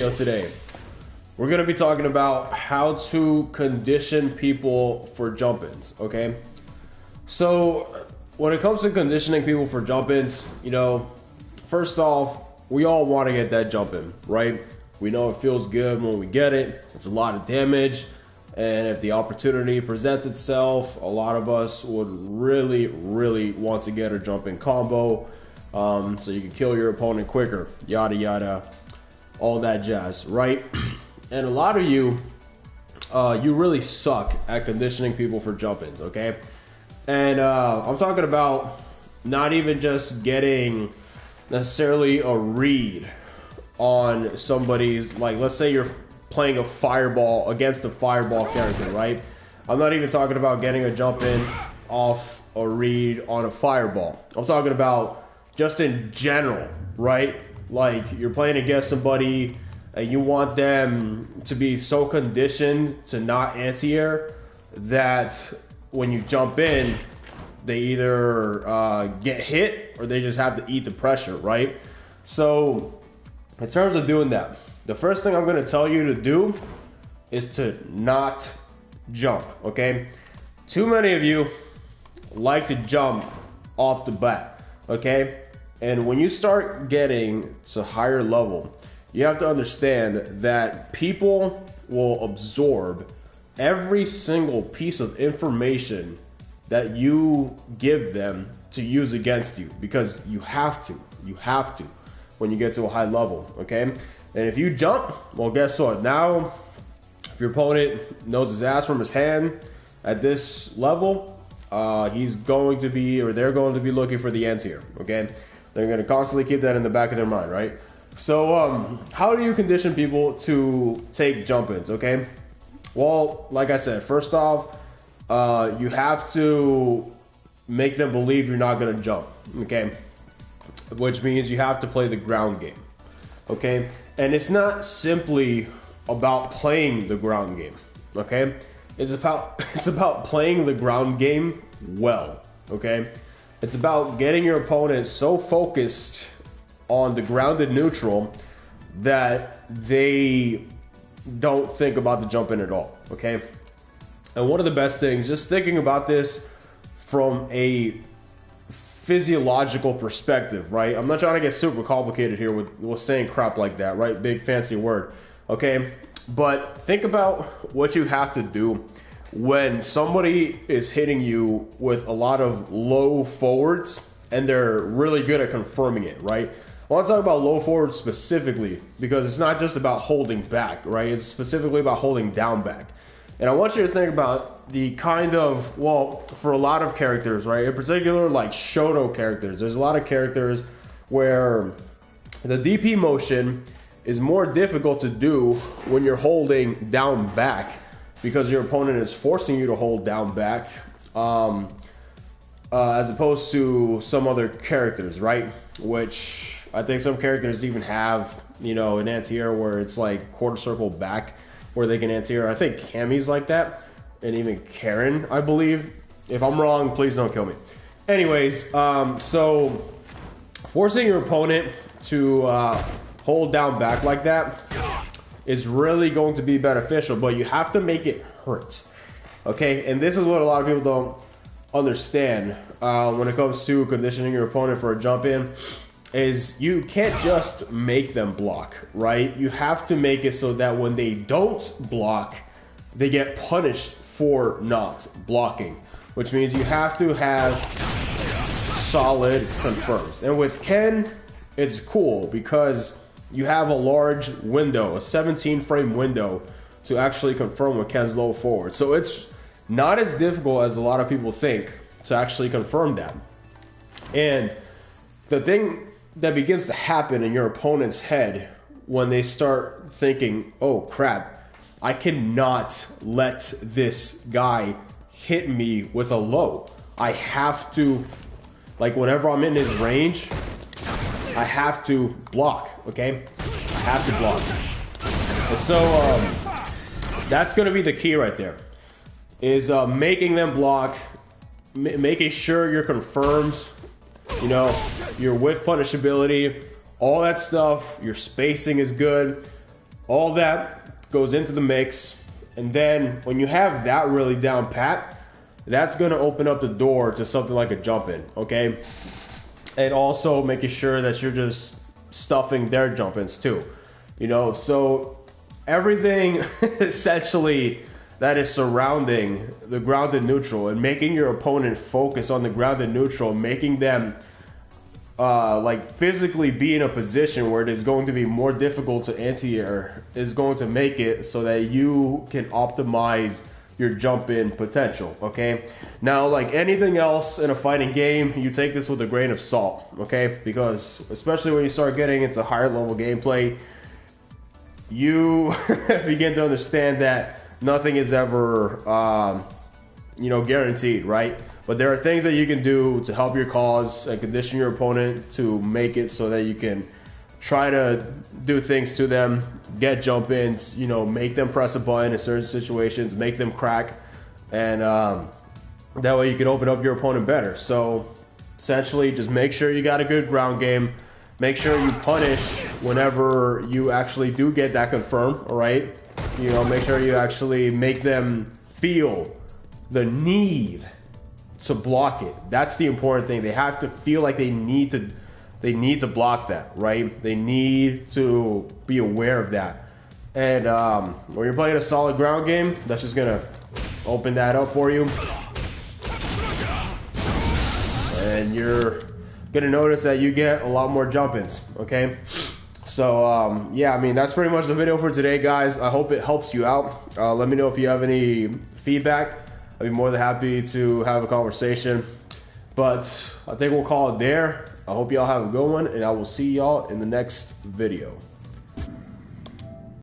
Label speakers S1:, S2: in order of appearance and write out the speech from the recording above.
S1: Today we're going to be talking about how to condition people for jump-ins. Okay, so when it comes to conditioning people for jump-ins, first off, we all want to get that jump-in, right? We know it feels good when we get it. It's a lot of damage, and if the opportunity presents itself, a lot of us would really want to get a jump-in combo, so you can kill your opponent quicker, yada yada, all that jazz, right? And a lot of you, you really suck at conditioning people for jump-ins, okay? And I'm talking about not even just getting necessarily a read on somebody's, like, let's say you're playing a fireball against a fireball character, right? I'm not even talking about getting a jump-in off a read on a fireball. I'm talking about just in general, right? Like, you're playing against somebody and you want them to be so conditioned to not anti-air that when you jump in, they either get hit or they just have to eat the pressure, right? So in terms of doing that, the first thing I'm going to tell you to do is to not jump, okay? Too many of you like to jump off the bat, okay? And when you start getting to higher level, you have to understand that people will absorb every single piece of information that you give them to use against you, because you have to when you get to a high level, okay? And if you jump, well, guess what? Now, if your opponent knows his ass from his hand at this level, he's going to be, or they're going to be looking for the anti-air, okay? They're going to constantly keep that in the back of their mind, right? So how do you condition people to take jump-ins, okay? Well, like I said, first off, you have to make them believe you're not going to jump, okay? Which means you have to play the ground game, okay? And it's not simply about playing the ground game, okay? It's about playing the ground game well, okay? It's about getting your opponent so focused on the grounded neutral that they don't think about the jump in at all, okay? And one of the best things, just thinking about this from a physiological perspective, right? I'm not trying to get super complicated here with saying crap like that, right? Big fancy word, okay? But think about what you have to do when somebody is hitting you with a lot of low forwards and they're really good at confirming it, right? I want to talk about low forwards specifically because it's not just about holding back, right? It's specifically about holding down back. And I want you to think about the kind of, well, for a lot of characters, right? In particular, like Shoto characters, there's a lot of characters where the DP motion is more difficult to do when you're holding down back, because your opponent is forcing you to hold down back, as opposed to some other characters, right? Which I think some characters even have, an anti-air where it's like quarter circle back where they can anti-air. I think Cammy's like that, and even Karen, I believe. If I'm wrong, please don't kill me. Anyways, so forcing your opponent to hold down back like that is really going to be beneficial, but you have to make it hurt, okay? And this is what a lot of people don't understand when it comes to conditioning your opponent for a jump in, is you can't just make them block, right? You have to make it so that when they don't block, they get punished for not blocking, which means you have to have solid confirms. And with Ken, it's cool because you have a large window, a 17 frame window to actually confirm with Ken's low forward. So it's not as difficult as a lot of people think to actually confirm that. And the thing that begins to happen in your opponent's head when they start thinking, oh crap, I cannot let this guy hit me with a low. I have to, like, whenever I'm in his range, I have to block, okay? I have to block. And so that's going to be the key right there, is making them block, making sure your confirms, your whiff punishability, all that stuff, your spacing is good. all that goes into the mix. And then when you have that really down pat, that's going to open up the door to something like a jump in, okay? And also making sure that you're just stuffing their jump ins too, you know? So everything essentially that is surrounding the grounded neutral and making your opponent focus on the grounded neutral, making them like physically be in a position where it is going to be more difficult to anti-air is going to make it so that you can optimize your jump in potential, okay? Now, like anything else in a fighting game, you take this with a grain of salt, okay? Because especially when you start getting into higher level gameplay, you begin to understand that nothing is ever, you know, guaranteed, right? But there are things that you can do to help your cause and condition your opponent to make it so that you can try to do things to them, get jump ins, you know, make them press a button in certain situations, make them crack, and that way you can open up your opponent better. So essentially, just make sure you got a good ground game. Make sure you punish whenever you actually do get that confirmed, all right? You know, make sure you actually make them feel the need to block it. That's the important thing. They have to feel like they need to block that, right? They need to be aware of that. And when you're playing a solid ground game, that's just gonna open that up for you. And you're gonna notice that you get a lot more jump-ins, okay? So yeah, I mean, that's pretty much the video for today, guys. I hope it helps you out. Let me know if you have any feedback. I'd be more than happy to have a conversation. But I think we'll call it there. I hope y'all have a good one, and I will see y'all in the next video.